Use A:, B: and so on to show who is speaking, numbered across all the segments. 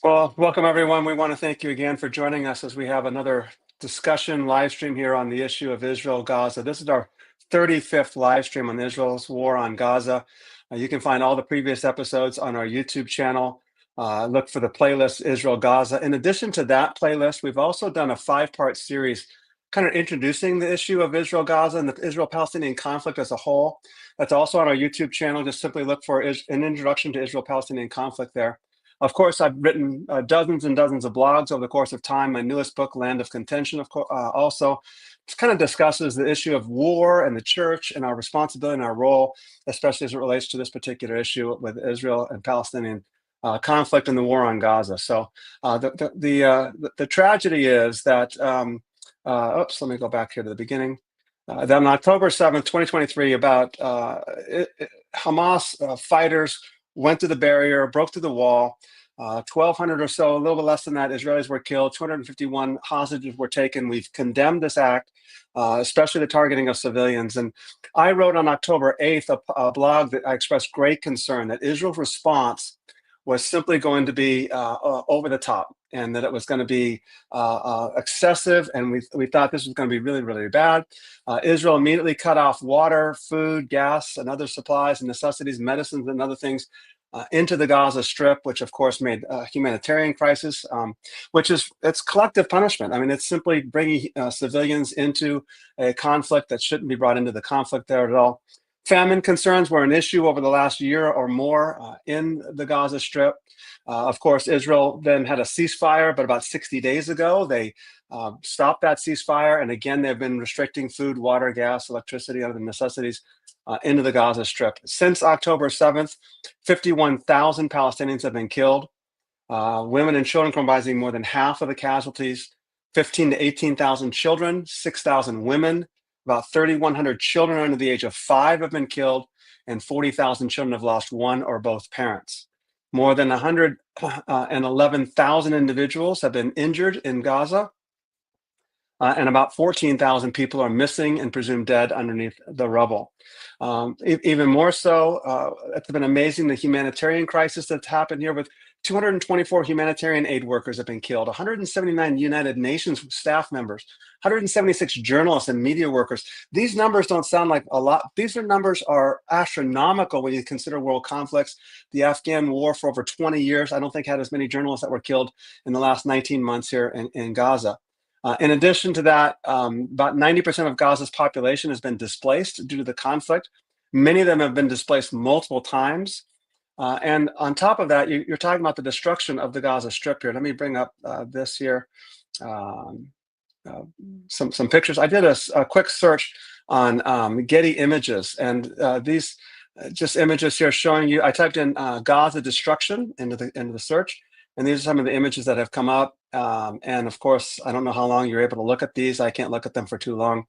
A: Well, welcome everyone. We want to thank you again for joining us as we have another discussion live stream here on the issue of Israel Gaza. This is our 35th live stream on Israel's war on Gaza. You can find all the previous episodes on our YouTube channel. Look for the playlist Israel Gaza. In addition to that playlist, we've also done a 5-part series kind of introducing the issue of Israel Gaza and the Israel-Palestinian conflict as a whole. That's also on our YouTube channel. Just simply look for an introduction to Israel-Palestinian conflict there. Of course, I've written dozens and dozens of blogs over the course of time. My newest book, Land of Contention, of course, also kind of discusses the issue of war and the church and our responsibility and our role, especially as it relates to this particular issue with Israel and Palestinian conflict and the war on Gaza. So the tragedy is that, let me go back here to the beginning. That on October 7th, 2023, about Hamas fighters went through the barrier, broke through the wall. 1,200 or so, a little bit less than that, Israelis were killed. 251 hostages were taken. We've condemned this act, especially the targeting of civilians. And I wrote on October 8th a blog that I expressed great concern that Israel's response was simply going to be over the top, and that it was going to be excessive, and we thought this was going to be really, really bad. Israel immediately cut off water, food, gas, and other supplies and necessities, medicines, and other things into the Gaza Strip, which of course made a humanitarian crisis, it's collective punishment. I mean, it's simply bringing civilians into a conflict that shouldn't be brought into the conflict there at all. Famine concerns were an issue over the last year or more in the Gaza Strip. Of course, Israel then had a ceasefire, but about 60 days ago, they stopped that ceasefire. And again, they've been restricting food, water, gas, electricity, other necessities into the Gaza Strip. Since October 7th, 51,000 Palestinians have been killed. Women and children comprising more than half of the casualties, 15 to 18,000 children, 6,000 women. About 3,100 children under the age of 5 have been killed, and 40,000 children have lost one or both parents. More than 111,000 individuals have been injured in Gaza, and about 14,000 people are missing and presumed dead underneath the rubble. Even more so, it's been amazing the humanitarian crisis that's happened here with 224 humanitarian aid workers have been killed, 179 United Nations staff members, 176 journalists and media workers. These numbers don't sound like a lot. These numbers are astronomical when you consider world conflicts. The Afghan war for over 20 years, I don't think had as many journalists that were killed in the last 19 months here in Gaza. In addition to that, about 90% of Gaza's population has been displaced due to the conflict. Many of them have been displaced multiple times. And on top of that, you're talking about the destruction of the Gaza Strip here. Let me bring up this here, some pictures. I did a quick search on Getty Images, and these just images here showing you. I typed in Gaza destruction into the search, and these are some of the images that have come up. And of course, I don't know how long you're able to look at these. I can't look at them for too long.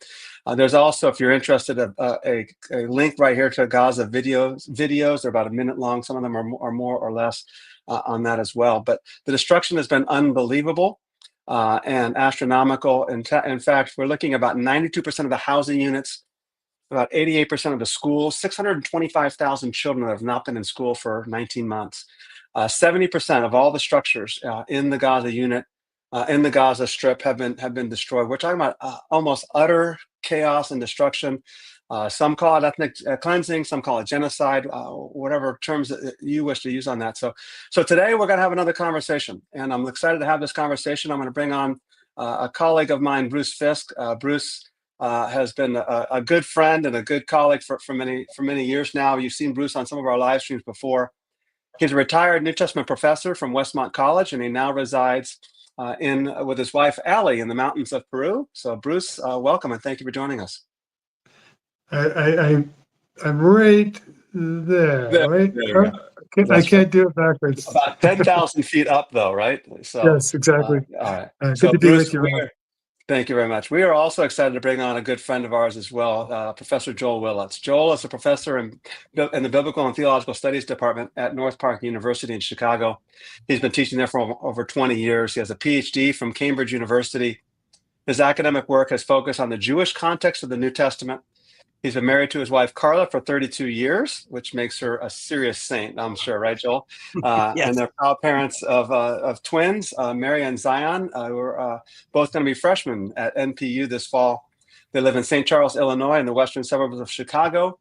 A: There's also, if you're interested, a link right here to Gaza videos. They're about a minute long. Some of them are more or less on that as well. But the destruction has been unbelievable and astronomical. In fact, we're looking at about 92% of the housing units, about 88% of the schools, 625,000 children that have not been in school for 19 months. 70% of all the structures in the Gaza unit, in the Gaza Strip, have been destroyed. We're talking about almost utter chaos and destruction. Some call it ethnic cleansing, some call it genocide, whatever terms that you wish to use on that. So today we're going to have another conversation, and I'm excited to have this conversation. I'm going to bring on a colleague of mine, Bruce Fisk. Bruce has been a good friend and a good colleague for many years now. You've seen Bruce on some of our live streams before. He's a retired New Testament professor from Westmont College, and he now resides with his wife, Allie, in the mountains of Peru. So, Bruce, welcome, and thank you for joining us.
B: I'm right there, right? I can't do it backwards.
A: About 10,000 feet up, though, right? So,
B: yes, exactly.
A: All right.
B: Good
A: So,
B: to be
A: Bruce,
B: with you.
A: thank you very much. We are also excited to bring on a good friend of ours as well, Professor Joel Willits. Joel is a professor in the Biblical and Theological Studies Department at North Park University in Chicago. He's been teaching there for over 20 years. He has a PhD from Cambridge University. His academic work has focused on the Jewish context of the New Testament. He's been married to his wife, Carla, for 32 years, which makes her a serious saint, I'm sure, right, Joel?
C: Yes.
A: And they're proud parents of twins, Mary and Zion, who are both going to be freshmen at NPU this fall. They live in St. Charles, Illinois, in the western suburbs of Chicago.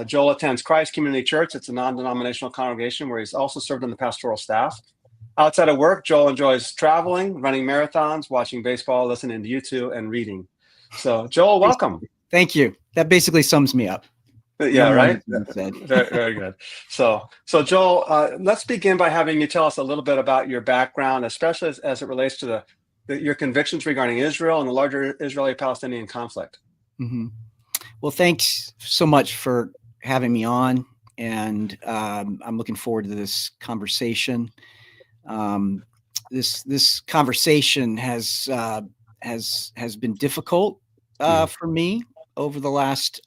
A: Joel attends Christ Community Church. It's a non-denominational congregation where he's also served on the pastoral staff. Outside of work, Joel enjoys traveling, running marathons, watching baseball, listening to YouTube, and reading. So, Joel, welcome.
C: Thank you. That basically sums me up.
A: Yeah, right? Very, very good. So Joel, let's begin by having you tell us a little bit about your background, especially as it relates to your convictions regarding Israel and the larger Israeli-Palestinian conflict.
C: Mm-hmm. Well, thanks so much for having me on, and I'm looking forward to this conversation. This conversation has been difficult for me over the last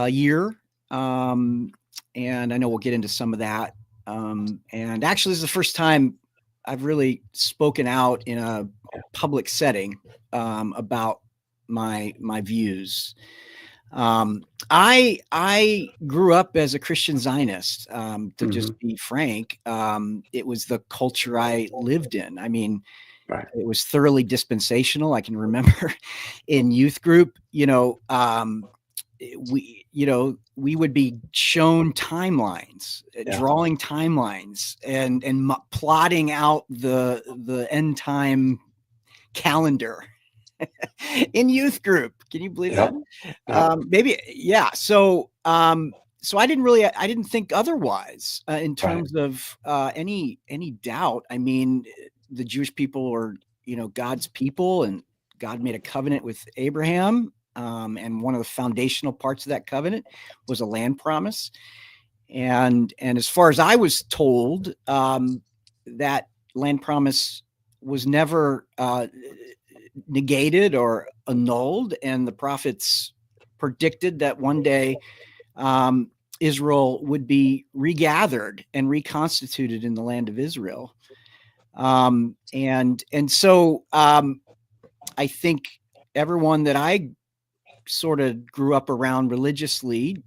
C: year, and I know we'll get into some of that. And actually, this is the first time I've really spoken out in a public setting about my views. I grew up as a Christian Zionist, to just be frank. It was the culture I lived in. I mean, it was thoroughly dispensational. I can remember in youth group, we would be shown timelines, drawing timelines, and plotting out the end time calendar in youth group. Can you believe that? Maybe, yeah. So I didn't think otherwise in terms of any doubt. I mean, the Jewish people are, God's people, and God made a covenant with Abraham. And one of the foundational parts of that covenant was a land promise. And as far as I was told, that land promise was never negated or annulled. And the prophets predicted that one day Israel would be regathered and reconstituted in the land of Israel. And so I think everyone that I sort of grew up around religiously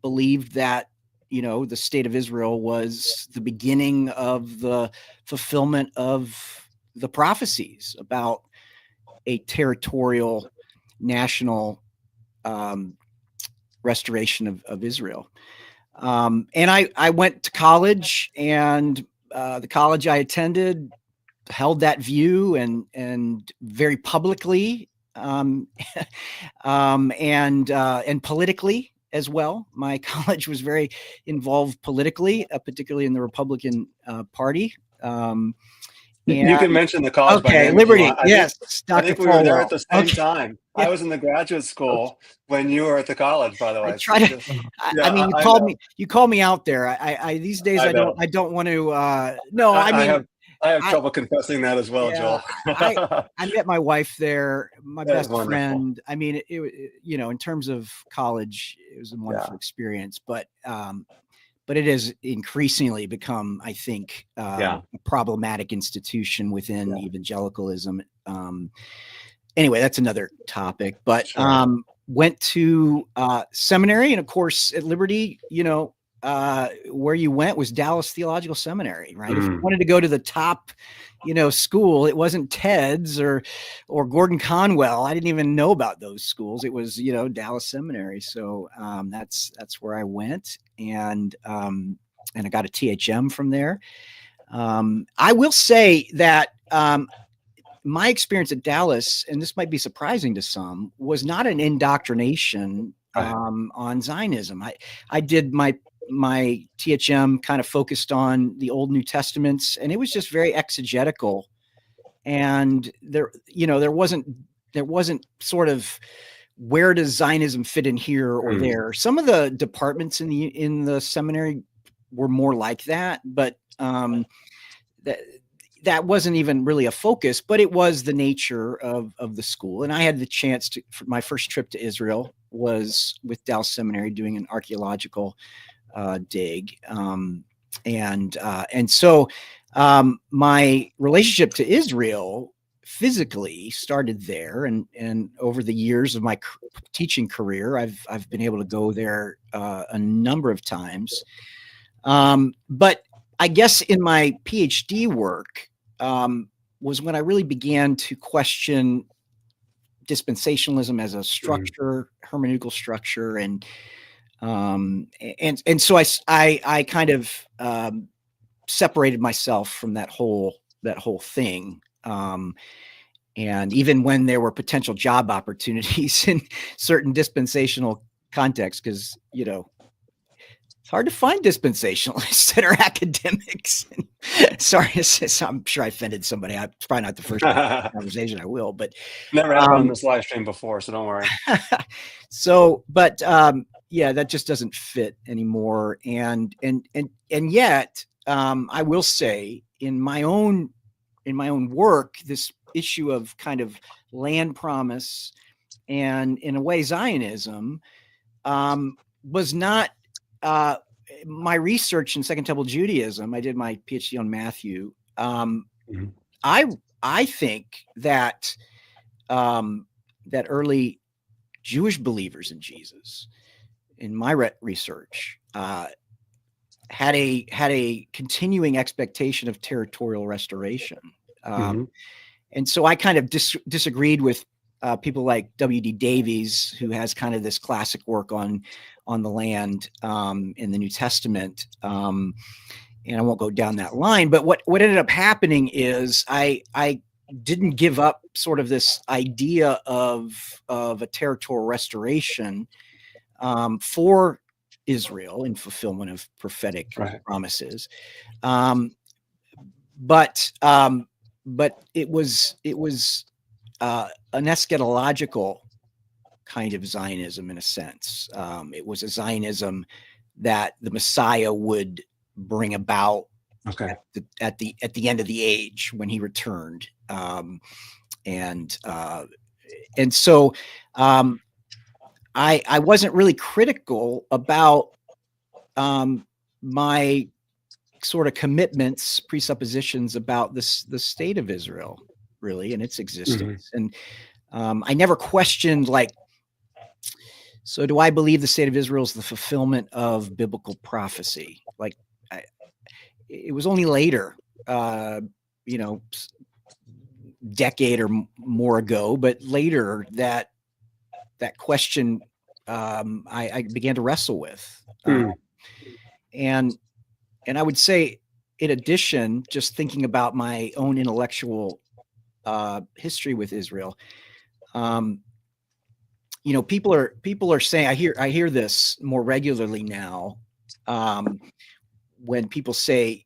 C: believed that, the state of Israel was the beginning of the fulfillment of the prophecies about a territorial national restoration of Israel. And I went to college, and the college I attended held that view and very publicly, and politically as well. My college was very involved politically, particularly in the Republican Party.
A: You can mention the college.
C: Okay, Liberty. Yes,
A: I think we were there at the same time. I was in the graduate school when you were at the college, by the way.
C: I try to. I mean, you called me out there. I these days I don't want to. No, I
A: have trouble confessing that as well, Joel.
C: I met my wife there, my best friend. I mean, it in terms of college, it was a wonderful experience, but it has increasingly become, I think, a problematic institution within evangelicalism. Anyway, that's another topic. But went to seminary, and of course at Liberty, where you went was Dallas Theological Seminary, right? If you wanted to go to the top, school, it wasn't Ted's or Gordon Conwell. I didn't even know about those schools. It was, Dallas Seminary. So that's where I went, and I got a THM from there. I will say that my experience at Dallas, and this might be surprising to some, was not an indoctrination on Zionism. I did my THM kind of focused on the Old New Testaments, and it was just very exegetical. And there wasn't sort of, where does Zionism fit in here or there? Some of the departments in the seminary were more like that, but that wasn't even really a focus, but it was the nature of the school. And I had the chance to, for my first trip to Israel was with Dallas Seminary, doing an archaeological dig. And so my relationship to Israel physically started there, and over the years of my teaching career, I've been able to go there a number of times. But I guess in my PhD work was when I really began to question dispensationalism as a structure, hermeneutical structure, and so I kind of separated myself from that whole thing. And even when there were potential job opportunities in certain dispensational contexts, because it's hard to find dispensationalists that are academics. Sorry, I'm sure I offended somebody. It's probably not the first conversation I will, but
A: never happened on this live stream before, so don't worry.
C: So, but yeah, that just doesn't fit anymore. And yet, I will say in my own work, this issue of kind of land promise and, in a way, Zionism was not my research in Second Temple Judaism. I did my PhD on Matthew. I think that that early Jewish believers in Jesus, in my research, had a continuing expectation of territorial restoration. And so I kind of disagreed with people like W.D. Davies, who has kind of this classic work on the land in the New Testament. And I won't go down that line, but what ended up happening is I didn't give up sort of this idea of a territorial restoration for Israel in fulfillment of prophetic promises. But it was an eschatological kind of Zionism in a sense. It was a Zionism that the Messiah would bring about at the end of the age when he returned. And so I wasn't really critical about my sort of commitments, presuppositions about the state of Israel, really, and its existence. And I never questioned, like, so do I believe the state of Israel is the fulfillment of biblical prophecy? Like, it was only later, decade or more ago, but later that question I began to wrestle with. And I would say, in addition, just thinking about my own intellectual history with Israel, people are saying, I hear this more regularly now, when people say,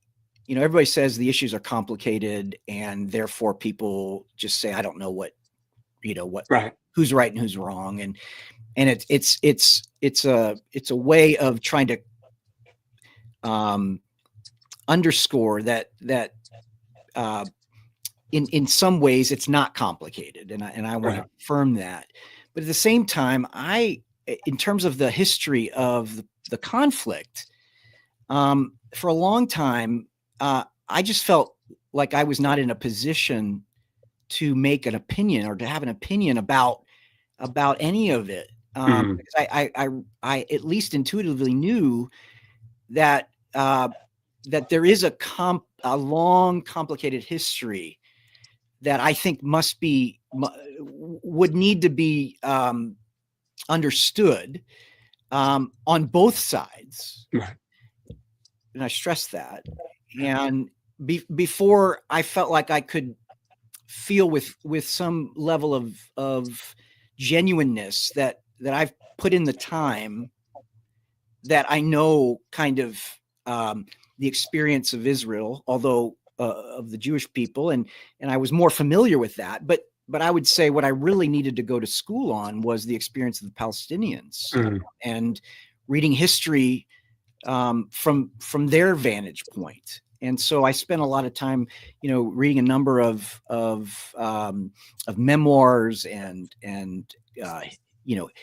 C: everybody says the issues are complicated, and therefore people just say, I don't know who's right and who's wrong, and it's a way of trying to underscore that in some ways it's not complicated, and I want to affirm that. But at the same time, in terms of the history of the conflict, for a long time, I just felt like I was not in a position to make an opinion or to have an opinion about any of it. Because I at least intuitively knew that there is a long, complicated history that I think would need to be understood on both sides. And I stress that. And before I felt like I could feel with some level of genuineness that I've put in the time, that I know kind of the experience of Israel, although of the Jewish people, and I was more familiar with that. But I would say what I really needed to go to school on was the experience of the Palestinians, and reading history from their vantage point. And so I spent a lot of time, reading a number of memoirs and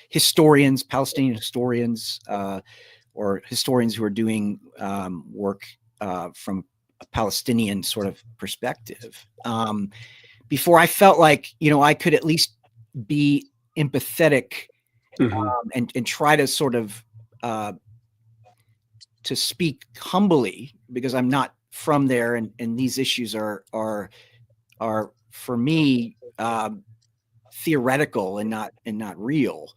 C: historians, Palestinian historians, or historians who are doing work from a Palestinian sort of perspective. before I felt like, I could at least be empathetic, and try to sort of to speak humbly, because I'm not from there, and these issues are for me theoretical and not real.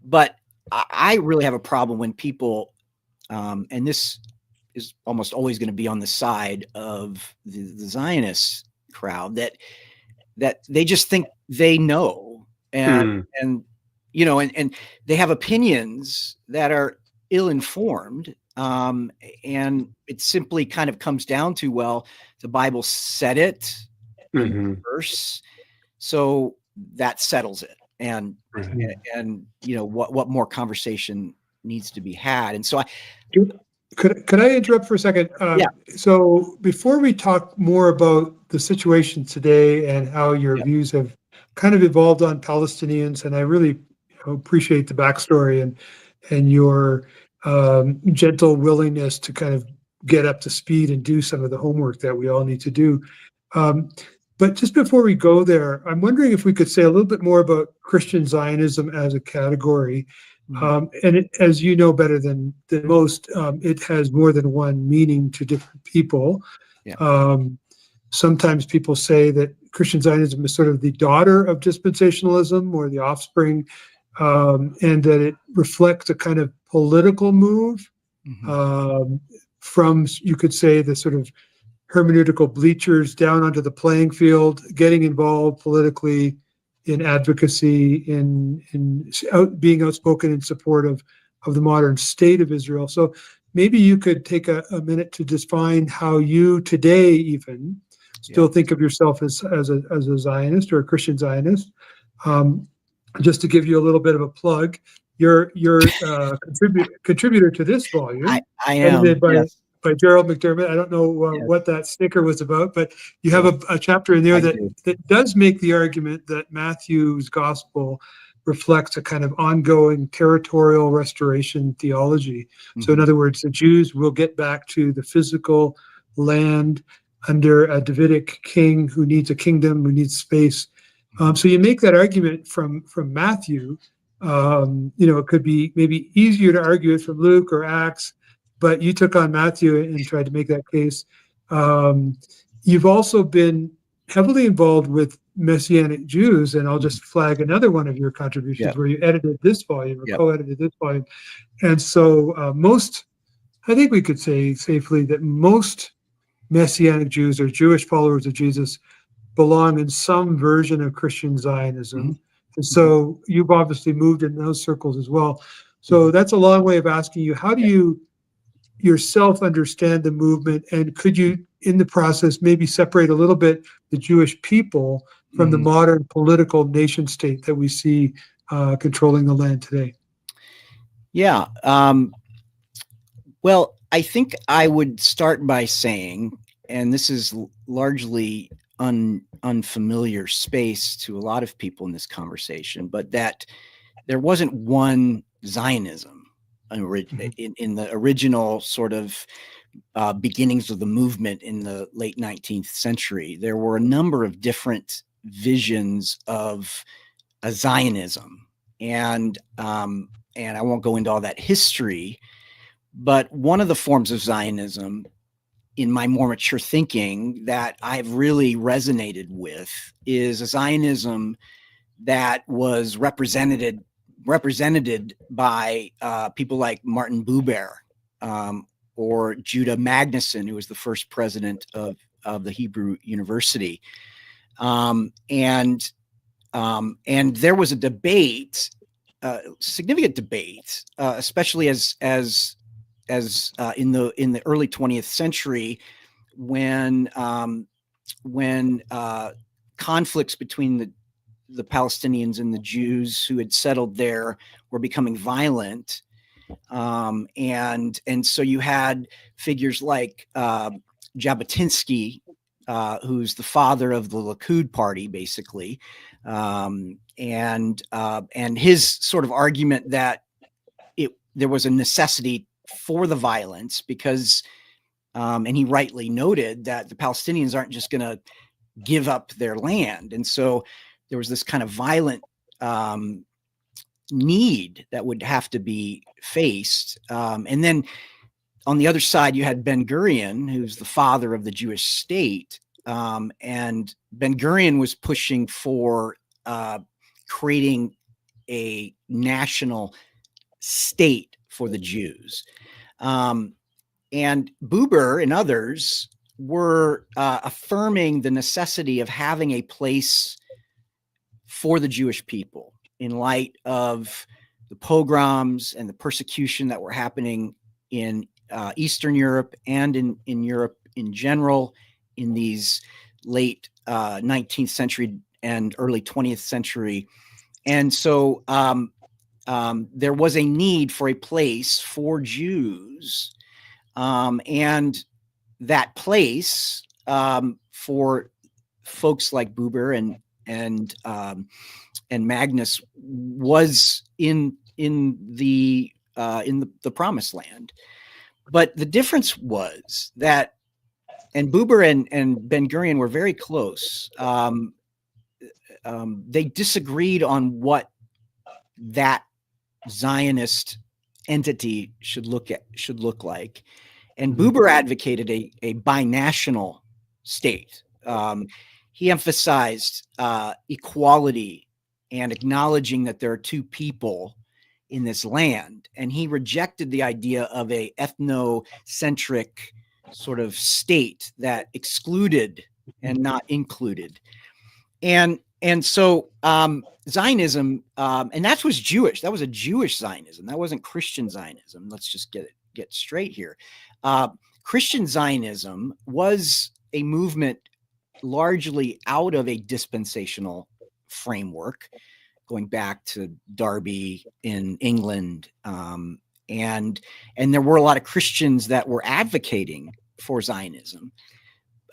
C: But I really have a problem when people, and this is almost always going to be on the side of the Zionist crowd, that they just think they know, and and they have opinions that are ill-informed, and it simply kind of comes down to, well, the Bible said it in verse, so that settles it, and what more conversation needs to be had. And so
B: could I interrupt for a second?
C: Yeah.
B: So before we talk more about the situation today and how your views have kind of evolved on Palestinians, and I really appreciate the backstory and your gentle willingness to kind of get up to speed and do some of the homework that we all need to do. But just before we go there, I'm wondering if we could say a little bit more about Christian Zionism as a category. And as you know better than most, it has more than one meaning to different people. Yeah. Sometimes people say that Christian Zionism is sort of the daughter of dispensationalism, or the offspring, and that it reflects a kind of political move from, you could say, the sort of hermeneutical bleachers down onto the playing field, getting involved politically in advocacy, in being outspoken in support of the modern state of Israel. So maybe you could take a minute to define how you today even still think of yourself as a Zionist or a Christian Zionist. Just to give you a little bit of a plug, you're contributor to this volume.
C: I am.
B: Edited by Gerald McDermott. I don't know what that sticker was about, but you have a chapter in there that does make the argument that Matthew's gospel reflects a kind of ongoing territorial restoration theology. So in other words, the Jews will get back to the physical land under a Davidic king who needs a kingdom, who needs space. So you make that argument from Matthew. It could be maybe easier to argue it from Luke or Acts, but you took on Matthew and tried to make that case. You've also been heavily involved with Messianic Jews, and I'll just flag another one of your contributions where you edited this volume or co-edited this volume. And so I think we could say safely that most Messianic Jews or Jewish followers of Jesus belong in some version of Christian Zionism. And so you've obviously moved in those circles as well. So that's a long way of asking you, how do you yourself understand the movement, and could you in the process maybe separate a little bit the Jewish people from the modern political nation state that we see controlling the land today?
C: Yeah. Well, I think I would start by saying, and this is largely unfamiliar space to a lot of people in this conversation, but that there wasn't one Zionism in the original sort of beginnings of the movement in the late 19th century. There were a number of different visions of a Zionism, and I won't go into all that history, but one of the forms of Zionism in my more mature thinking that I've really resonated with is a Zionism that was represented by people like Martin Buber, or Judah Magnuson, who was the first president of the Hebrew University. And there was a debate, significant debate, especially as in the early 20th century, when conflicts between the Palestinians and the Jews who had settled there were becoming violent. And so you had figures like Jabotinsky, who's the father of the Likud party, basically. And his sort of argument that there was a necessity for the violence because, and he rightly noted that the Palestinians aren't just going to give up their land. And so there was this kind of violent need that would have to be faced. And then on the other side, you had Ben-Gurion, who's the father of the Jewish state. And Ben-Gurion was pushing for creating a national state for the Jews. And Buber and others were affirming the necessity of having a place for the Jewish people in light of the pogroms and the persecution that were happening in Eastern Europe and in Europe in general in these late 19th century and early 20th century. And so there was a need for a place for Jews, and that place for folks like Buber and Magnus was in the Promised Land. But the difference was that, and Buber and Ben-Gurion were very close. They disagreed on what that Zionist entity should look like. And Buber advocated a binational state. He emphasized equality and acknowledging that there are two people in this land. And he rejected the idea of a ethnocentric sort of state that excluded and not included. And so Zionism, and that was Jewish. That was a Jewish Zionism. That wasn't Christian Zionism. Let's just get straight here. Christian Zionism was a movement largely out of a dispensational framework, going back to Darby in England. And there were a lot of Christians that were advocating for Zionism.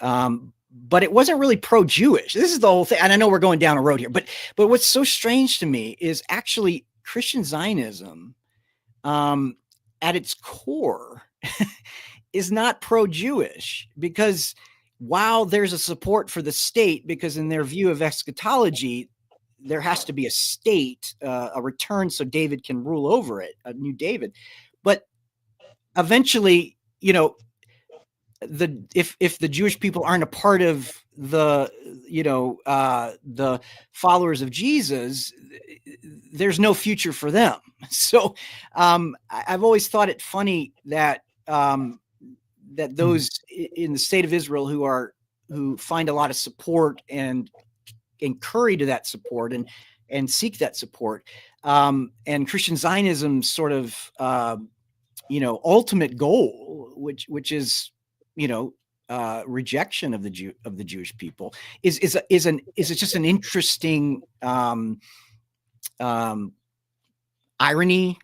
C: But it wasn't really pro-Jewish. This is the whole thing. And I know we're going down a road here, but what's so strange to me is actually Christian Zionism, at its core, is not pro-Jewish, because while there's a support for the state, because in their view of eschatology, there has to be a state, a return so David can rule over it, a new David. But eventually, if the Jewish people aren't a part of the followers of Jesus, there's no future for them. So I've always thought it funny that that those in the state of Israel who find a lot of support and curry to that support and seek that support, and Christian Zionism's sort of ultimate goal, which is rejection of the Jewish people, is just an interesting irony.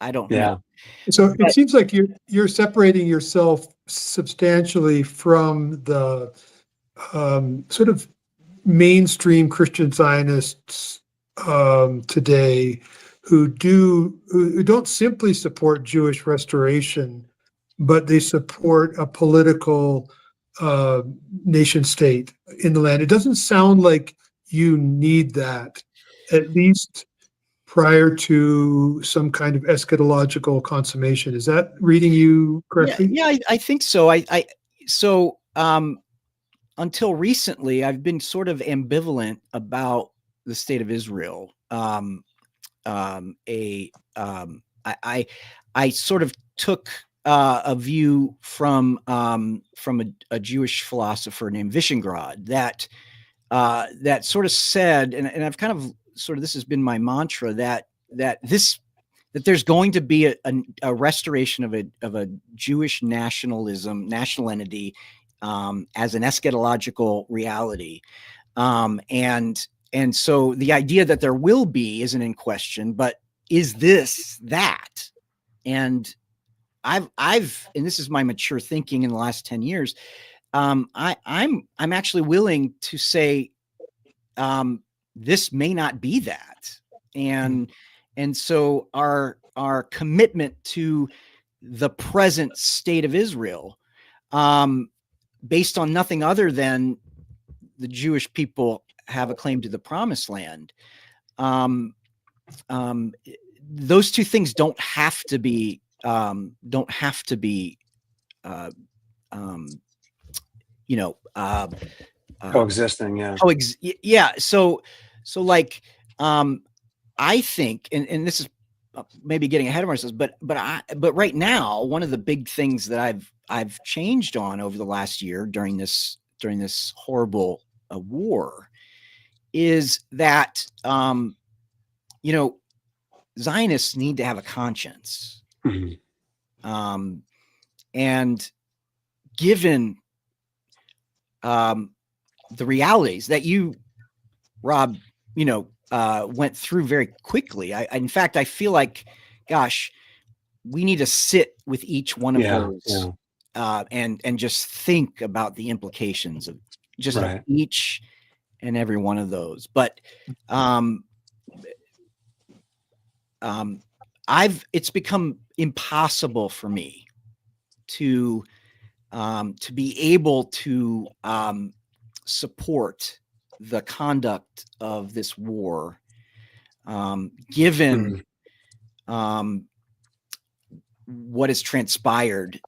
C: I don't know.
B: So it seems like you're separating yourself substantially from the sort of mainstream Christian Zionists today who don't simply support Jewish restoration, but they support a political nation state in the land. It doesn't sound like you need that, at least prior to some kind of eschatological consummation. Is that reading you correctly?
C: Yeah, I think so. So until recently, I've been sort of ambivalent about the state of Israel. I sort of took a view from a Jewish philosopher named Visegrad that sort of said, and I've kind of this has been my mantra, that there's going to be a restoration of a Jewish national entity as an eschatological reality, and so the idea that there will be isn't in question, but is this that? And I've and this is my mature thinking in the last 10 years. I'm actually willing to say this may not be that, and so our commitment to the present state of Israel, based on nothing other than the Jewish people have a claim to the promised land. Those two things don't have to be
A: coexisting.
C: Yeah. So like, I think, and this is maybe getting ahead of ourselves, but right now, one of the big things that I've changed on over the last year during this horrible war is that, Zionists need to have a conscience.
A: Mm-hmm.
C: And given the realities that you, Rob, went through very quickly. In fact, I feel like, gosh, we need to sit with each one of those and just think about the implications of just of each and every one of those. But it's become impossible for me to be able to support the conduct of this war, given what has transpired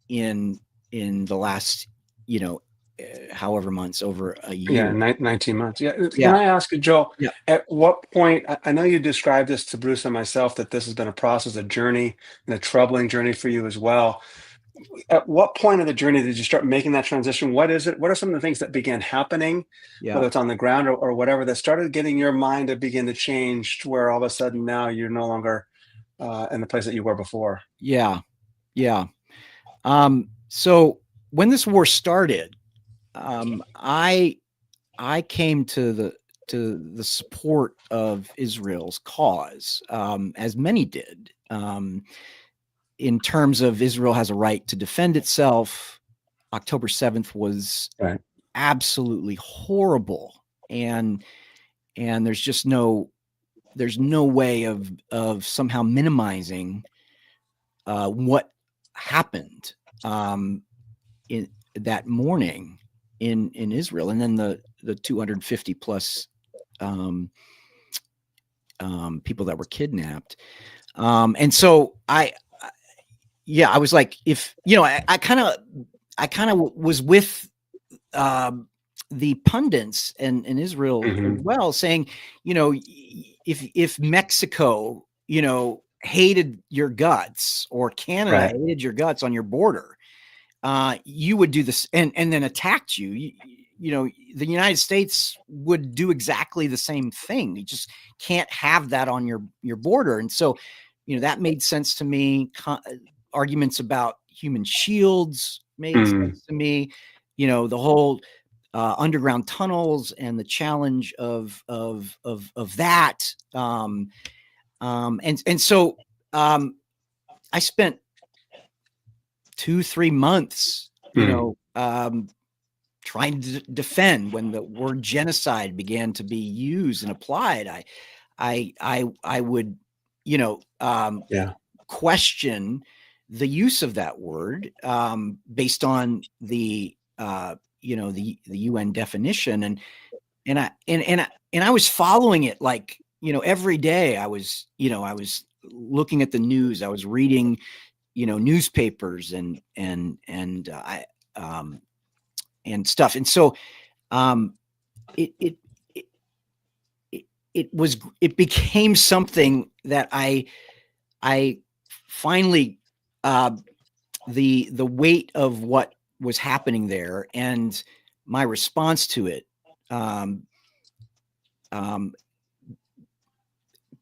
C: in the last, however months, over a year.
A: 19 months. Can I ask you, Joel, at what point, I know you described this to Bruce and myself, that this has been a process, a journey, and a troubling journey for you as well. At what point of the journey did you start making that transition? What is it? What are some of the things that began happening, whether it's on the ground or whatever, that started getting your mind to begin to change to where all of a sudden now you're no longer in the place that you were before?
C: So when this war started, I came to the support of Israel's cause, as many did. In terms of Israel has a right to defend itself. October 7th was absolutely horrible. And there's no way of somehow minimizing what happened in that morning in Israel. And then the 250 plus people that were kidnapped. And so I was like, if, I kind of was with the pundits and in Israel as well, saying, if Mexico, hated your guts, or Canada hated your guts on your border, you would do this and then attacked you. The United States would do exactly the same thing. You just can't have that on your border. And so, that made sense to me. Arguments about human shields made sense to me. The whole underground tunnels and the challenge of that. And so I spent 2-3 months, trying to defend when the word genocide began to be used and applied. I would, question the use of that word based on the UN definition, and I was following it like, every day. I was looking at the news. I was reading, newspapers and stuff. And so it became something that I finally, the weight of what was happening there and my response to it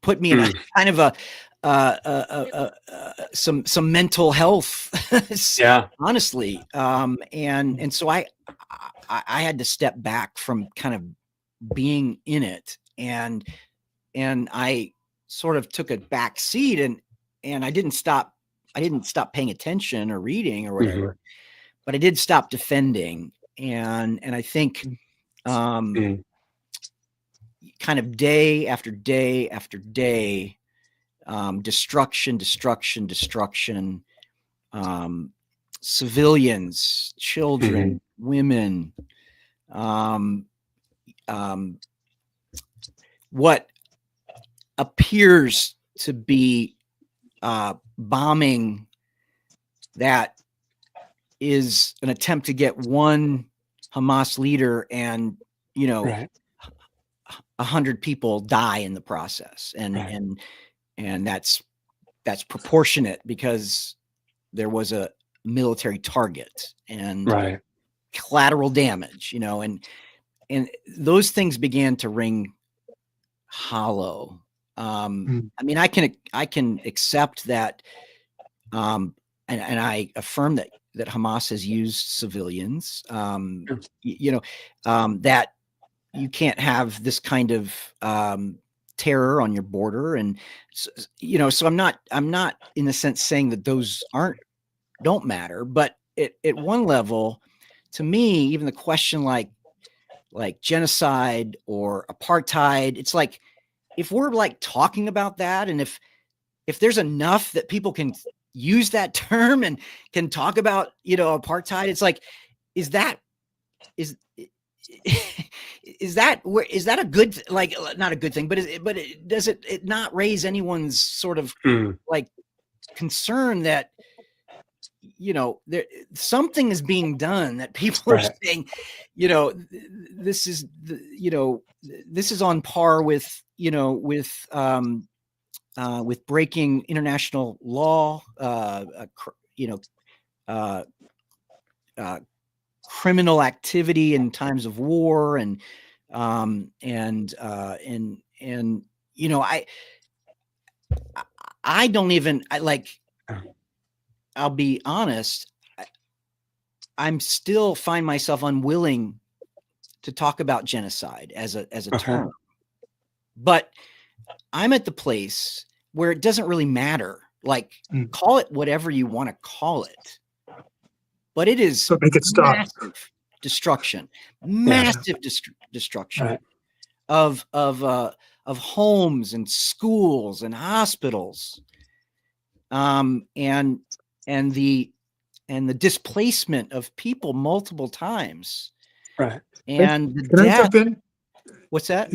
C: put me in a kind of some mental health, honestly. And so I had to step back from kind of being in it, and I sort of took a back seat, and I didn't stop paying attention or reading or whatever, but I did stop defending. And I think kind of day after day after day, destruction, civilians, children, women, what appears to be bombing that is an attempt to get one Hamas leader and,
A: Right.
C: 100 people die in the process. And that's proportionate because there was a military target and collateral damage, and those things began to ring hollow. I mean, I can accept that, and I affirm that Hamas has used civilians, that you can't have this kind of terror on your border, and so I'm not in a sense saying that those don't matter, but at one level, to me, even the question like genocide or apartheid, it's like, if we're like talking about that, and if there's enough that people can use that term and can talk about, apartheid, it's like, is that a good, like, not a good thing, but does it not raise anyone's sort of like concern that, there something is being done that people are saying, this is this is on par with, with breaking international law, criminal activity in times of war, and I don't even, I'll be honest, I'm still find myself unwilling to talk about genocide as a term, but I'm at the place where it doesn't really matter. Like, call it whatever you want to call it, but it is massive destruction, destruction of homes and schools and hospitals, and the displacement of people multiple times. And
B: can I jump in?
C: What's that?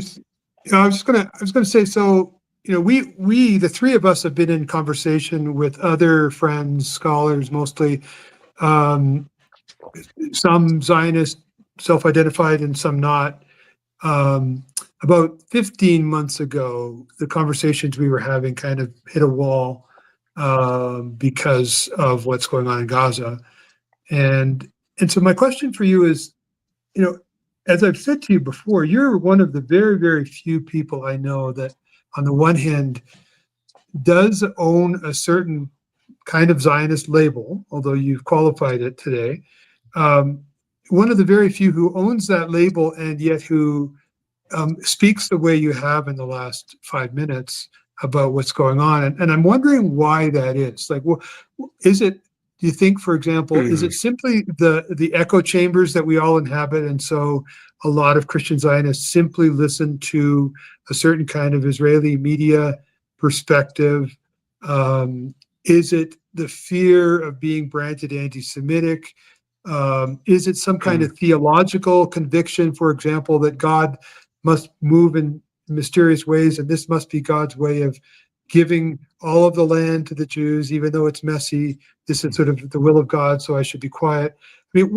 B: I was gonna say, so, we the three of us have been in conversation with other friends, scholars, mostly, some Zionist, self-identified, and some not. About 15 months ago, the conversations we were having kind of hit a wall because of what's going on in Gaza. And so my question for you is, as I've said to you before, you're one of the very, very few people I know that, on the one hand, does own a certain kind of Zionist label, although you've qualified it today. One of the very few who owns that label, and yet who speaks the way you have in the last 5 minutes about what's going on. And I'm wondering why that is. Like, is it, do you think, for example, is it simply the echo chambers that we all inhabit, and so a lot of Christian Zionists simply listen to a certain kind of Israeli media perspective? Is it the fear of being branded anti-Semitic? Is it some kind of theological conviction, for example, that God must move in mysterious ways, and this must be God's way of giving all of the land to the Jews, even though it's messy? This is sort of the will of God, so I should be quiet. I mean,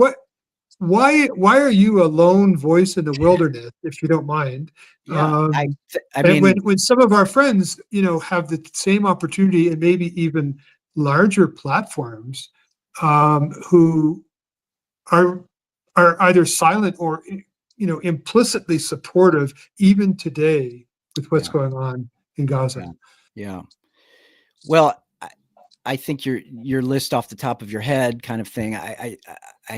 B: why are you a lone voice in the wilderness, if you don't mind? I mean, when some of our friends, have the same opportunity and maybe even larger platforms, who are either silent or, implicitly supportive even today with what's going on in Gaza.
C: Yeah. Well, I think your list off the top of your head kind of thing, I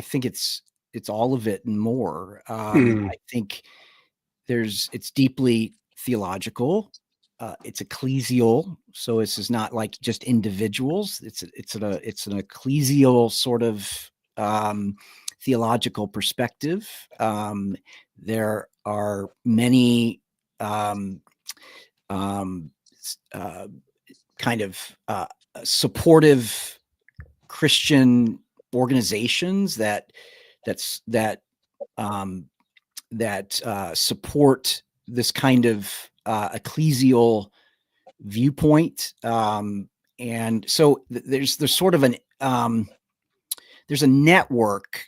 C: think it's all of it and more. I think it's deeply theological. It's ecclesial. So this is not like just individuals. It's an ecclesial sort of theological perspective. There are many kind of supportive Christian organizations that support this kind of ecclesial viewpoint, and so there's sort of there's a network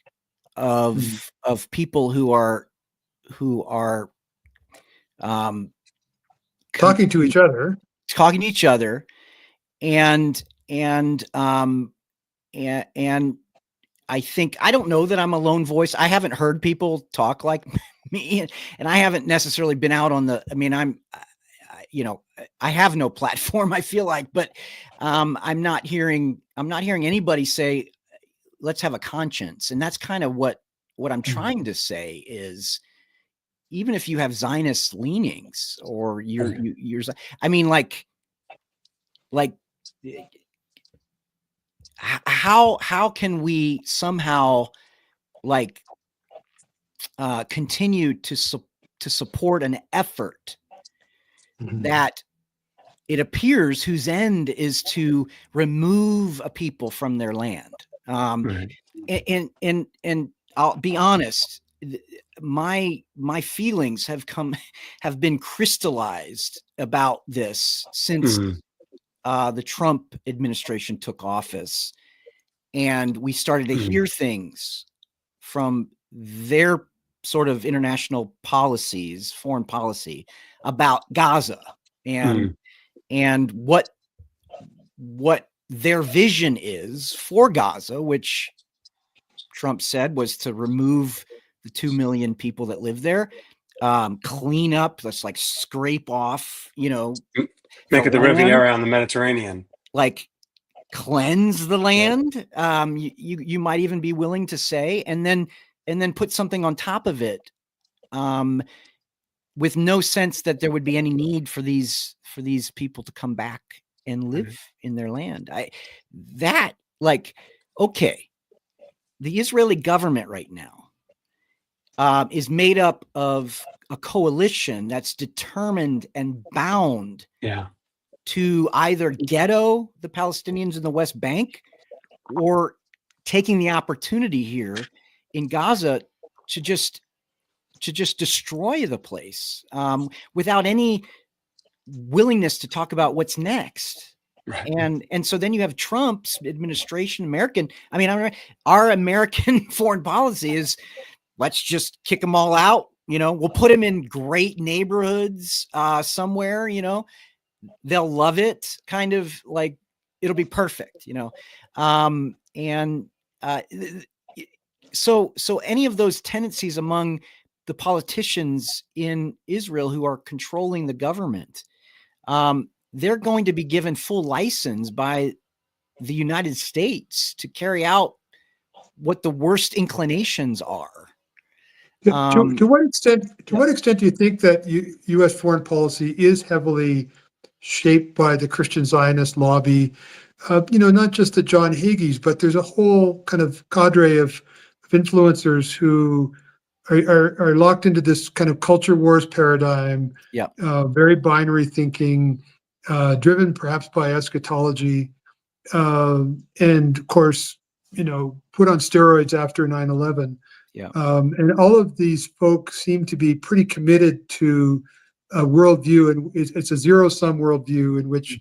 C: of people who are
B: talking to each other,
C: and I think, I don't know that I'm a lone voice. I haven't heard people talk like me, and I haven't necessarily been out on the, I mean, I have no platform, I feel like, but I'm not hearing anybody say, let's have a conscience. And that's kind of what I'm trying to say is, even if you have Zionist leanings or you're I mean, like how can we somehow continue to support an effort that it appears whose end is to remove a people from their land? And I'll be honest, my feelings have been crystallized about this since the Trump administration took office, and we started to hear things from their sort of international policies, foreign policy, about Gaza and what their vision is for Gaza, which Trump said was to remove the 2 million people that live there, clean up, let's like scrape off,
A: make it the Riviera on the Mediterranean,
C: like cleanse the land. You might even be willing to say, and then put something on top of it, with no sense that there would be any need for these people to come back and live in their land. Okay, the Israeli government right now is made up of a coalition that's determined and bound to either ghetto the Palestinians in the West Bank or taking the opportunity here in Gaza to just destroy the place, without any willingness to talk about what's next. And so then you have Trump's administration, our American foreign policy is, let's just kick them all out. We'll put them in great neighborhoods somewhere, they'll love it, kind of like it'll be perfect, so any of those tendencies among the politicians in Israel who are controlling the government, they're going to be given full license by the United States to carry out what the worst inclinations are.
B: To what extent do you think that U.S. foreign policy is heavily shaped by the Christian Zionist lobby? Not just the John Hagees, but there's a whole kind of cadre of influencers who are locked into this kind of culture wars paradigm, very binary thinking, driven perhaps by eschatology, and of course, put on steroids after 9/11. And all of these folks seem to be pretty committed to a worldview, and it's a zero-sum worldview in which,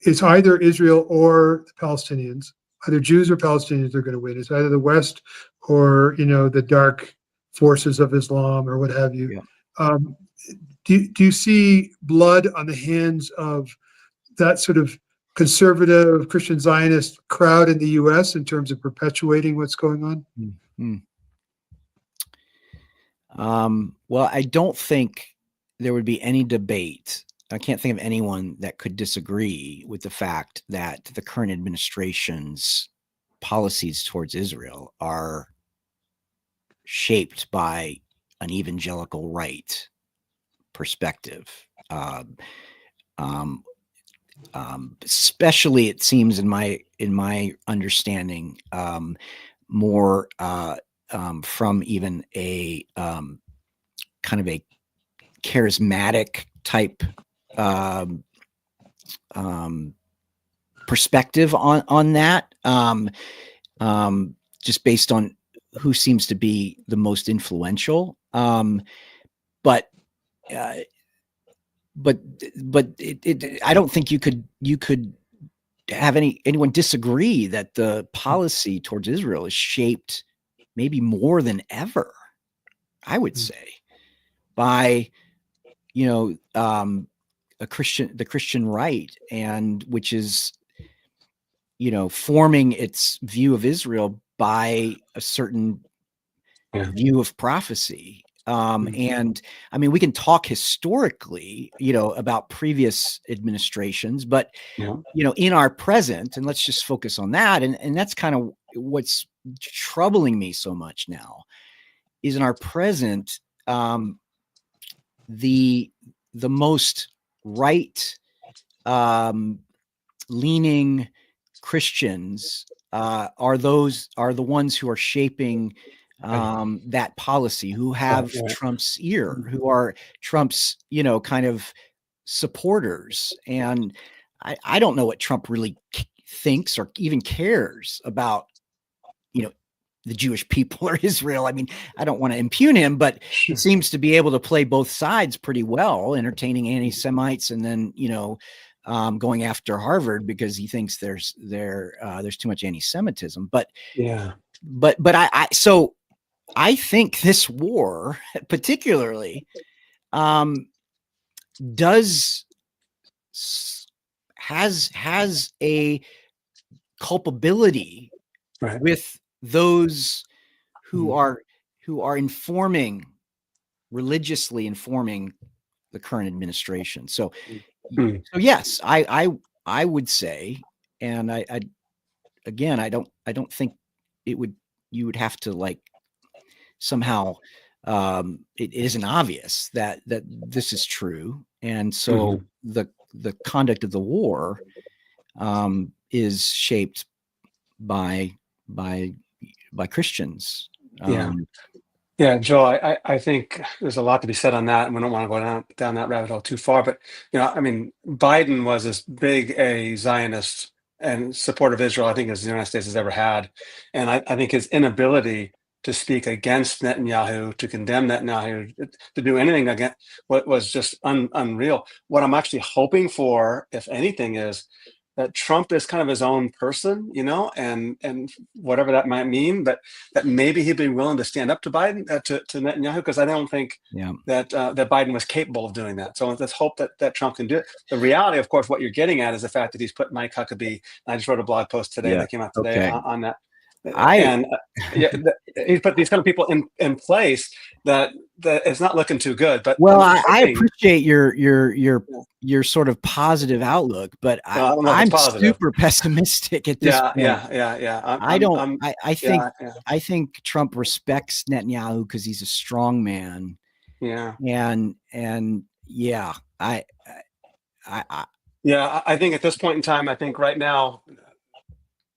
B: it's either Israel or the Palestinians. Either Jews or Palestinians are going to win. It's either the West or, the dark forces of Islam or what have you. Do you see blood on the hands of that sort of conservative Christian Zionist crowd in the U.S. in terms of perpetuating what's going on?
C: Well, I don't think there would be any debate. I can't think of anyone that could disagree with the fact that the current administration's policies towards Israel are shaped by an evangelical right perspective. Especially, it seems in my understanding, more from even a kind of a charismatic type perspective on that, just based on who seems to be the most influential. But I don't think you could have anyone disagree that the policy towards Israel is shaped maybe more than ever, I would say, by the Christian right, and which is forming its view of Israel by a certain view of prophecy. And I mean, we can talk historically, about previous administrations, but in our present, and let's just focus on that. And that's kind of what's troubling me so much now, is in our present, the most right leaning Christians are the ones who are shaping that policy, who have Trump's ear, who are Trump's, kind of supporters. And I don't know what Trump really thinks or even cares about, the Jewish people or Israel. I mean, I don't want to impugn him, but he seems to be able to play both sides pretty well, entertaining anti-Semites and then, going after Harvard because he thinks there's too much anti-Semitism. But I think this war particularly has a culpability with those who are religiously informing the current administration. So yes, I would say, and I don't think you would have to somehow it isn't obvious that this is true. And so the conduct of the war is shaped by Christians.
A: Joel, I think there's a lot to be said on that, and we don't want to go down that rabbit hole too far. But I mean, Biden was as big a Zionist and supporter of Israel, I think, as the United States has ever had, and I think his inability to speak against Netanyahu, to condemn Netanyahu, to do anything against what was just unreal. What I'm actually hoping for, if anything, is that Trump is kind of his own person, and whatever that might mean, but that maybe he'd be willing to stand up to Biden, to Netanyahu, because I don't think that Biden was capable of doing that. So let's hope that Trump can do it. The reality, of course, what you're getting at is the fact that he's put Mike Huckabe. I just wrote a blog post today that came out today on that. He put these kind of people in place that it's not looking too good. But
C: I appreciate your sort of positive outlook, but I'm super pessimistic at this point. I think Trump respects Netanyahu because he's a strong man. I
A: think at this point in time, I think right now,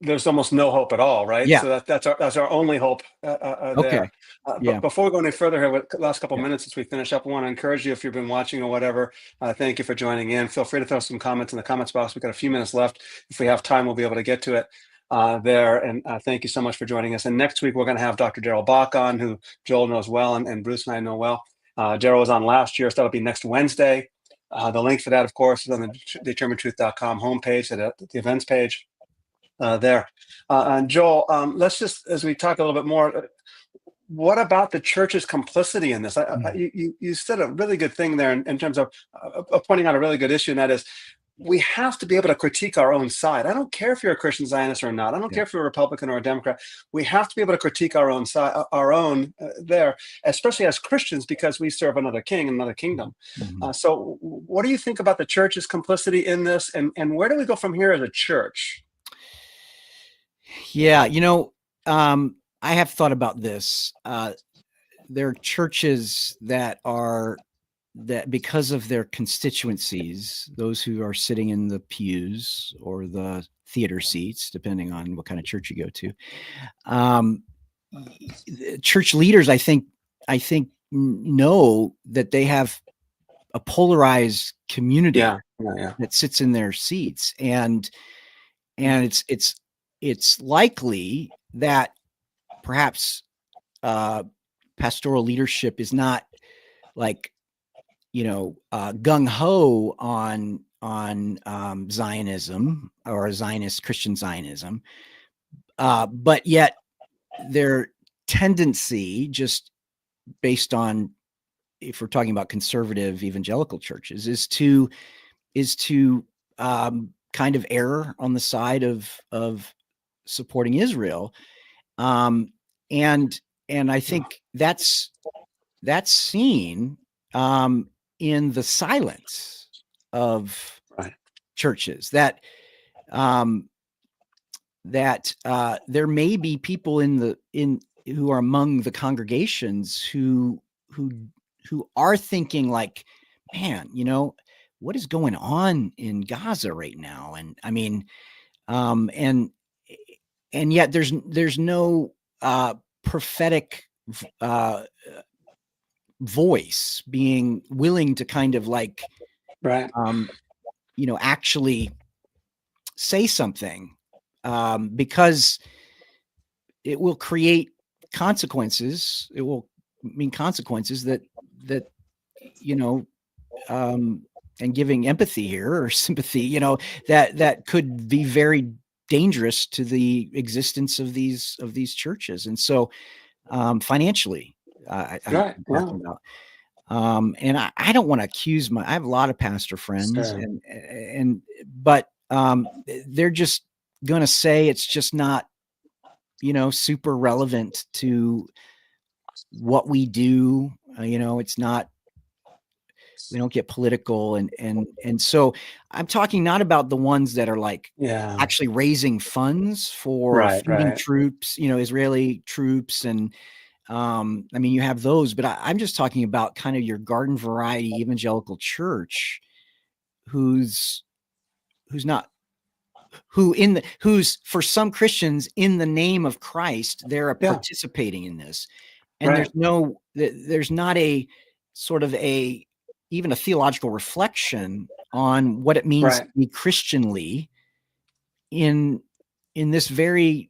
A: there's almost no hope at all, right? So that's our only hope there. But before we go any further here, with the last couple of minutes as we finish up, I want to encourage you, if you've been watching or whatever, thank you for joining in. Feel free to throw some comments in the comments box. We've got a few minutes left. If we have time, we'll be able to get to it there. And thank you so much for joining us. And next week, we're going to have Dr. Daryl Bach on, who Joel knows well, and Bruce and I know well. Daryl was on last year, so that'll be next Wednesday. The link for that, of course, is on the Determinetruth.com homepage, at the events page. There. And Joel, let's just, as we talk a little bit more, what about the church's complicity in this? You said a really good thing there in terms of pointing out a really good issue, and that is we have to be able to critique our own side. I don't care if you're a Christian Zionist or not. I don't care if you're a Republican or a Democrat. We have to be able to critique our own side, there, especially as Christians, because we serve another king, another kingdom. So what do you think about the church's complicity in this, and where do we go from here as a church?
C: I have thought about this. There are churches that because of their constituencies, those who are sitting in the pews or the theater seats, depending on what kind of church you go to, church leaders, I think know that they have a polarized community that sits in their seats, and it's likely that perhaps pastoral leadership is not like, gung ho on Zionism or Zionist Christian Zionism, but yet their tendency, just based on, if we're talking about conservative evangelical churches, is to kind of err on the side of supporting Israel, and I think that's seen in the silence of churches, that there may be people who are among the congregations who are thinking like, man, what is going on in Gaza right now? And I mean, and yet there's no prophetic voice being willing to kind of like, actually say something, because it will create consequences. It will mean consequences that and giving empathy here or sympathy, that could be very dangerous to the existence of these churches. And so, financially, I'm talking about. And I don't want to accuse I have a lot of pastor friends, but they're just going to say it's just not, super relevant to what we do. It's not, we don't get political. And so I'm talking not about the ones that are like actually raising funds for feeding troops, Israeli troops. And I mean, you have those, but I'm just talking about kind of your garden variety evangelical church who's for some Christians, in the name of Christ, they're participating in this. And there's not a sort of even a theological reflection on what it means to be Christianly in this very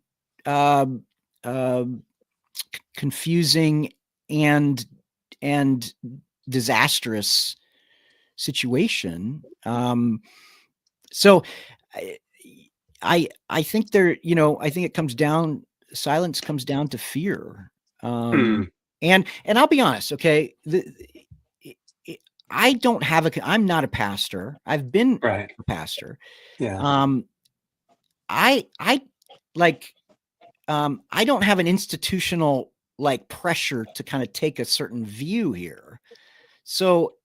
C: confusing and disastrous situation. So I think I think it comes down, silence comes down to fear. And I'll be honest, okay, I don't have I'm not a pastor. I've been a pastor. I don't have an institutional like pressure to kind of take a certain view here. So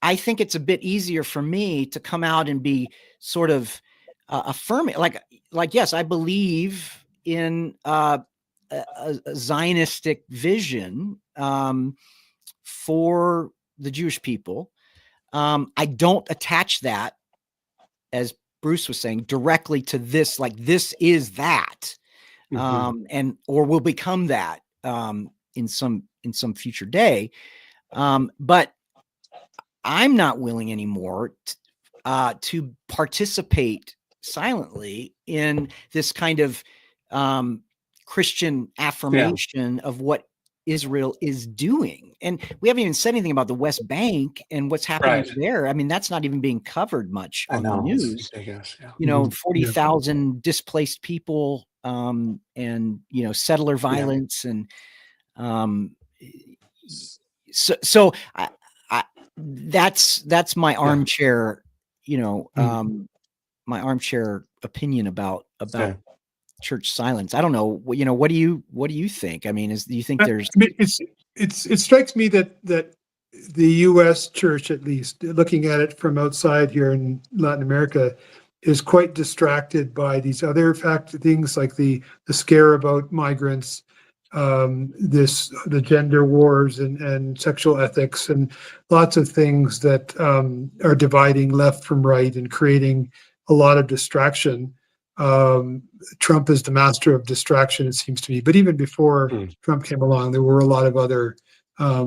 C: I think it's a bit easier for me to come out and be sort of affirming, like, yes, I believe in a Zionistic vision for the Jewish people. I don't attach that, as Bruce was saying, directly to this, like this is that, and or will become that in some future day. But I'm not willing anymore to participate silently in this kind of Christian affirmation of what Israel is doing. And we haven't even said anything about the West Bank and what's happening there. I mean, that's not even being covered much on the news. 40,000 displaced people, and, settler violence. And so that's my armchair, my armchair opinion about church silence. I don't know. What do you think? I mean, do you think there's?
B: I mean, it strikes me that the U.S. church, at least looking at it from outside here in Latin America, is quite distracted by these other things like the scare about migrants, the gender wars and sexual ethics, and lots of things that are dividing left from right and creating a lot of distraction. Trump is the master of distraction, it seems to me. But even before Trump came along, there were a lot of other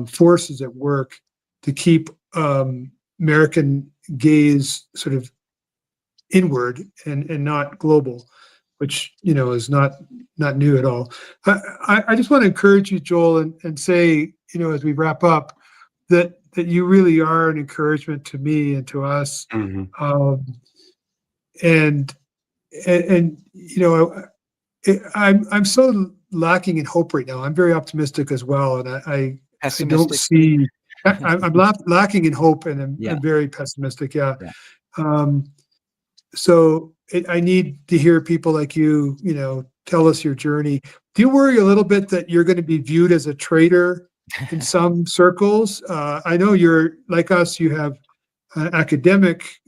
B: forces at work to keep American gaze sort of inward and not global. which is not new at all. I just want to encourage you, Joel, and say, as we wrap up, that you really are an encouragement to me and to us. And I'm so lacking in hope right now. I'm very optimistic as well, and I don't see. I'm lacking in hope, and I'm very pessimistic. Yeah. So I need to hear people like you, tell us your journey. Do you worry a little bit that you're going to be viewed as a traitor in some circles? I know you're like us. You have an academic,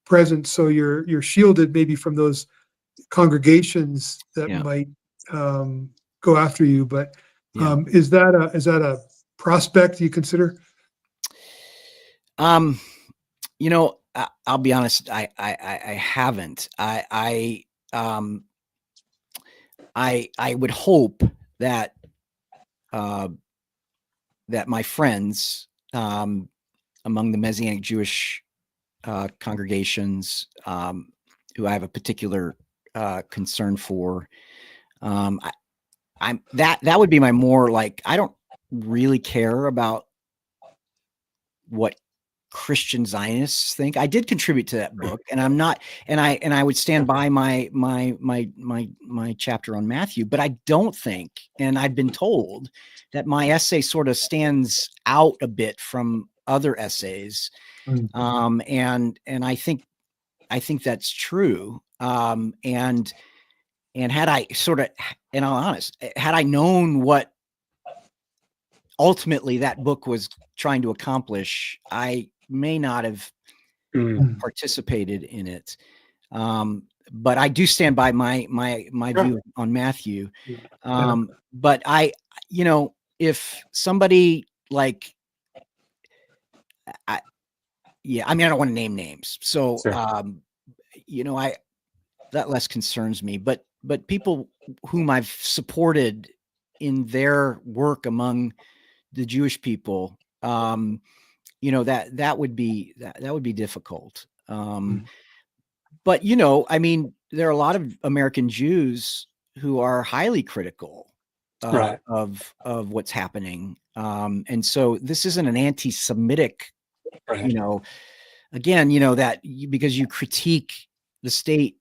B: presence, so you're shielded maybe from those congregations that might go after you. But is that a prospect you consider?
C: I'll be honest. I haven't. I would hope that that my friends among the Messianic Jewish congregations who I have a particular concern for, that would be my more like, I don't really care about what Christian Zionists think. I did contribute to that book, and I'm not, and I would stand by my chapter on Matthew, but I don't think, and I've been told that my essay sort of stands out a bit from other essays. And I think that's true. And had I sort of, and I'm honest, had I known what ultimately that book was trying to accomplish, I may not have participated in it. But I do stand by my view on Matthew. But if somebody like, I don't want to name names. So, that less concerns me, but people whom I've supported in their work among the Jewish people, that would be difficult. But there are a lot of American Jews who are highly critical of what's happening. And so this isn't an anti-Semitic, again, that because you critique the state,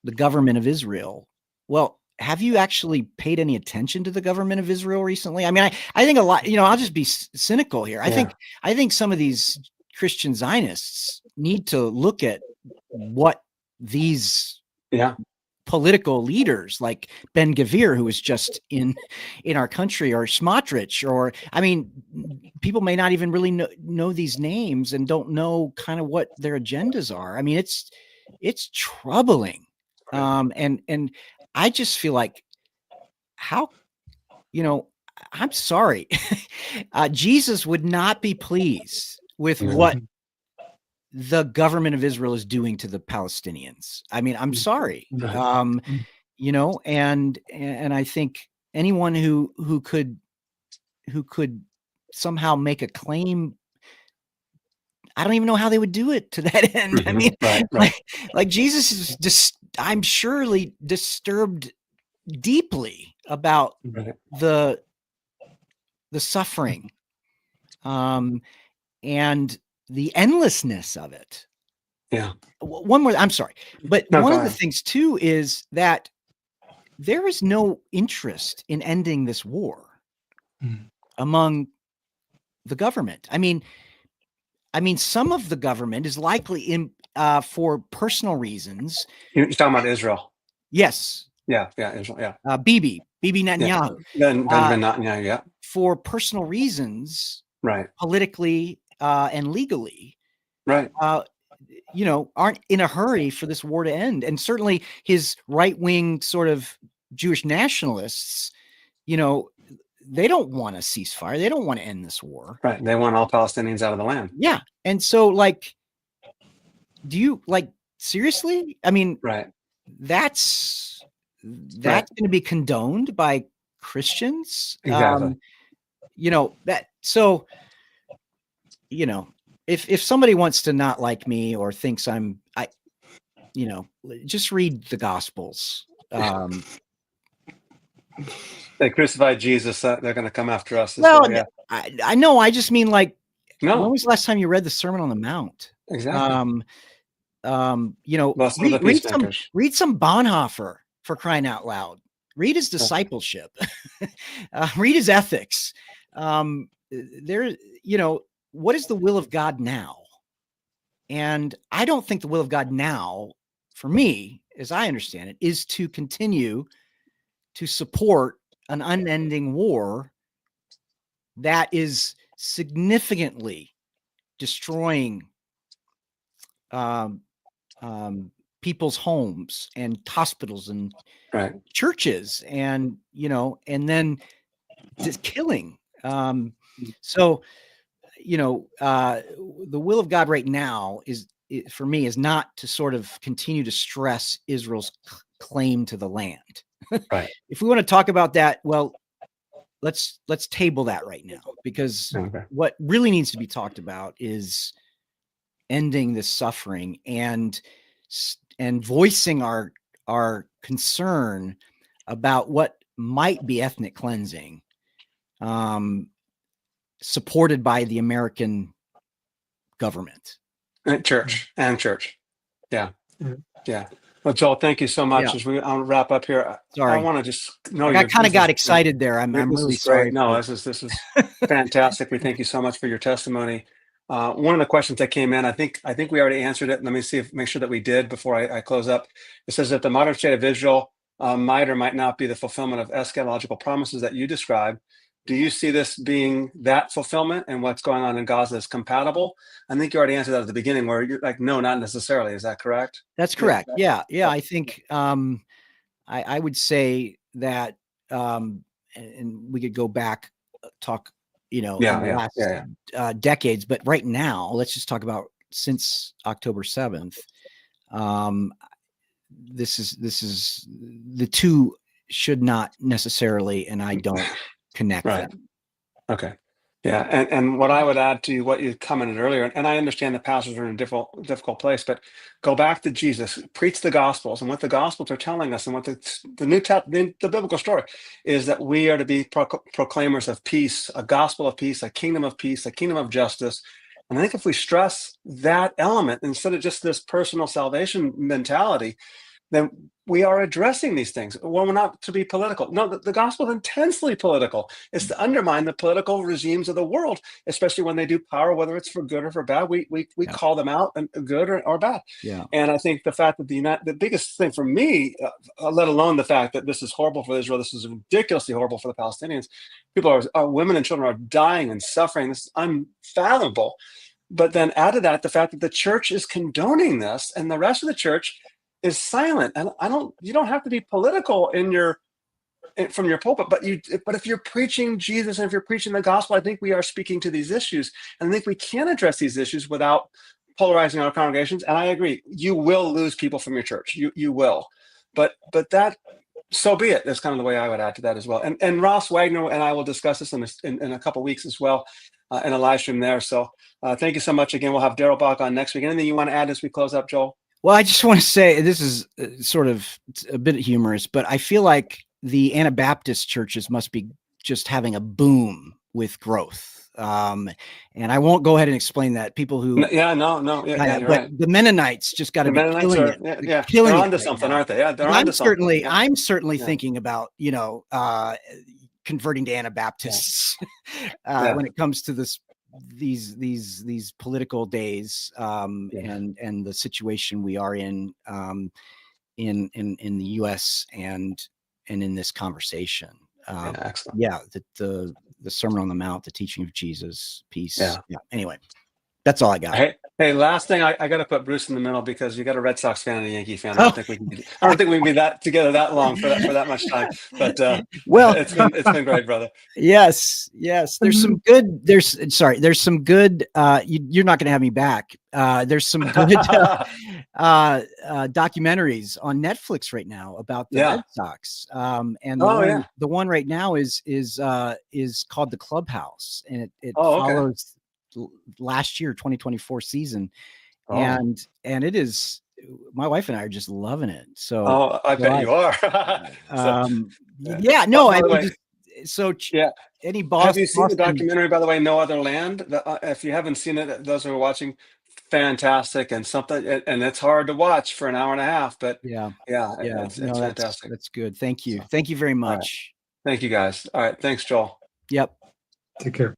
C: the government of Israel. Well, have you actually paid any attention to the government of Israel recently? I mean, I think a lot, I'll just be cynical here. I think some of these Christian Zionists need to look at what these political leaders like Ben Gvir, who is just in our country, or Smotrich, or, people may not even really know these names and don't know kind of what their agendas are. I mean, it's troubling. And I just feel like I'm sorry. Jesus would not be pleased with what the government of Israel is doing to the Palestinians. I mean, I'm sorry. And I think anyone who could somehow make a claim, I don't even know how they would do it to that end. I mean, like Jesus is just, I'm surely disturbed deeply about the suffering, and the endlessness of it. One more, I'm sorry, but one of the things too is that there is no interest in ending this war among the government. I mean, some of the government is likely for personal reasons.
A: You're talking about Israel.
C: Yes.
A: Yeah, Israel. Yeah.
C: Bibi Netanyahu.
A: Benjamin Netanyahu.
C: For personal reasons, politically and legally, aren't in a hurry for this war to end. And certainly his right-wing sort of Jewish nationalists, they don't want a ceasefire. They don't want to end this war.
A: Right. They want all Palestinians out of the land.
C: Yeah. And so, do you seriously? I mean, that's going to be condoned by Christians.
A: Exactly.
C: If somebody wants to not like me or thinks just read the Gospels.
A: They crucified Jesus. They're going to come after us.
C: Well,
A: yeah.
C: I know. I just mean, like,
A: no.
C: When was the last time you read the Sermon on the Mount?
A: Exactly.
C: Read some Bonhoeffer, for crying out loud. Read his discipleship. Read his ethics. What is the will of God now? And I don't think the will of God now, for me, as I understand it, is to continue to support an unending war that is significantly destroying people's homes and hospitals and churches, and and then just killing. The will of God right now for me is not to sort of continue to stress Israel's claim to the land.
A: Right.
C: If we want to talk about that, well, let's table that right now, because what really needs to be talked about is ending this suffering and voicing our concern about what might be ethnic cleansing, supported by the American government
A: and church. Yeah. Well, Joel, thank you so much. As we wrap up here,
C: sorry,
A: I want to just
C: I kind of got excited there. I'm really sorry.
A: No, this is fantastic. We thank you so much for your testimony. One of the questions that came in, I think we already answered it. Let me make sure that we did before I close up. It says that the modern state of Israel might or might not be the fulfillment of eschatological promises that you described. Do you see this being that fulfillment, and what's going on in Gaza is compatible? I think you already answered that at the beginning, where you're like, no, not necessarily. Is that correct?
C: That's correct. Yeah. I think I
A: would say
C: that, and we could go back, talk, in the last decades, but right now, let's just talk about since October 7th. This is the two should not necessarily, and I don't connect them.
A: Okay. Yeah. And what I would add to what you commented earlier, and I understand the pastors are in a difficult place, but go back to Jesus, preach the Gospels, and what the Gospels are telling us, and what the biblical story is, that we are to be proclaimers of peace, a gospel of peace, a kingdom of peace, a kingdom of justice. And I think if we stress that element instead of just this personal salvation mentality, then we are addressing these things. Well, we're not to be political. No, the gospel is intensely political. It's to undermine the political regimes of the world, especially when they do power, whether it's for good or for bad. We call them out, and good or bad.
C: Yeah.
A: And I think the fact that the biggest thing for me, let alone the fact that this is horrible for Israel, this is ridiculously horrible for the Palestinians. People are women and children are dying and suffering. This is unfathomable. But then add to that the fact that the church is condoning this, and the rest of the church is silent. And you don't have to be political from your pulpit, but if you're preaching Jesus and if you're preaching the gospel, I think we are speaking to these issues. And I think we can address these issues without polarizing our congregations. And I agree, you will lose people from your church. You will, but that, so be it. That's kind of the way I would add to that as well. And Ross Wagner and I will discuss this in a couple of weeks as well, in a live stream there. So thank you so much again. We'll have Daryl Bach on next week. Anything you want to add as we close up, Joel?
C: Well, I just want to say, this is sort of a bit humorous, but I feel like the Anabaptist churches must be just having a boom with growth. And I won't go ahead and explain that. People who,
A: but
C: the Mennonites just got to be killing it.
A: They're onto something, aren't they? Yeah, they're onto something.
C: I'm certainly thinking about, converting to Anabaptists when it comes to these political days, and the situation we are in the U.S. and in this conversation.
A: Excellent.
C: The Sermon on the Mount, the teaching of Jesus, peace. Anyway, that's all I got.
A: Hey, last thing, I got to put Bruce in the middle because you got a Red Sox fan and a Yankee fan. I don't think we can be that together that long for that much time. But
C: well,
A: it's been great, brother.
C: Yes. There's some good. There's some good. You're not going to have me back. There's some good documentaries on Netflix right now about the Red Sox. And the one right now is called The Clubhouse, and it follows last year 2024 season, and it is my wife and I are just loving it. So,
A: Oh, I bet you are.
C: Yeah, no,
A: by the way,
C: yeah. Any
A: have you seen the
C: Boston
A: documentary, by the way, No Other Land? If you haven't seen it, those who are watching, fantastic, and something, and it's hard to watch for an hour and a half, but
C: yeah,
A: it's
C: no,
A: fantastic.
C: that's good. Thank you.
A: So,
C: Thank you very
A: all right.
C: much.
A: Thank you, guys. All right. Thanks, Joel.
C: Yep.
B: Take care.